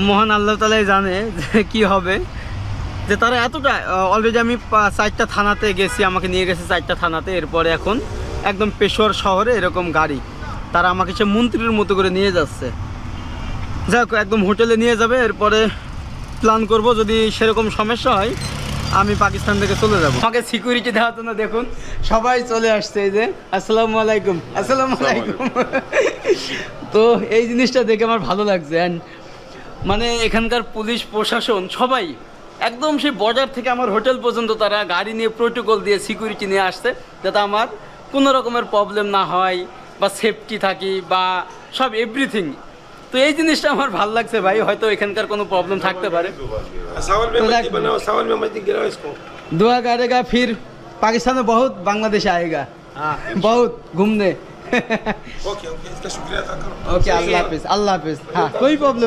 মহান আল্লাহ তাআলাই জানে যে কী হবে, যে তারা এতটা অলরেডি আমি 4টা থানাতে গেছি, আমাকে নিয়ে গেছে 4টা থানাতে। এরপরে এখন একদম পেশোয়ার শহরে এরকম গাড়ি, তারা আমাকে সে মন্ত্রীর মতো করে নিয়ে যাচ্ছে। যাক, একদম হোটেলে নিয়ে যাবে। এরপরে প্ল্যান করব, যদি সেরকম সমস্যা হয় আমি পাকিস্তান থেকে চলে যাব। আমাকে সিকিউরিটি দেওয়ার জন্য দেখুন সবাই চলে আসছে। এই যে আসসালামু আলাইকুম, আসসালামু আলাইকুম। তো এই জিনিসটা দেখে আমার ভালো লাগছে। অ্যান্ড মানে এখানকার পুলিশ প্রশাসন সবাই একদম সেই বর্ডার থেকে আমার হোটেল পর্যন্ত তারা গাড়ি নিয়ে প্রোটোকল দিয়ে সিকিউরিটি নিয়ে আসছে, যাতে আমার কোনো রকমের প্রবলেম না হয় বা সেফটি থাকি বা সব এভরিথিং। তো এই জিনিসটা আমার ভালো লাগছে ভাই, হয়তো এখানকার কোনো প্রবলেম থাকতে পারে। दुआ करेगा फिर पाकिस्तान में बहुत बांग्लादेश आएगा, बहुत घूमने। ओके, अल्लाह हाफिज, अल्लाह हाफिज। हाँ, कोई प्रॉब्लम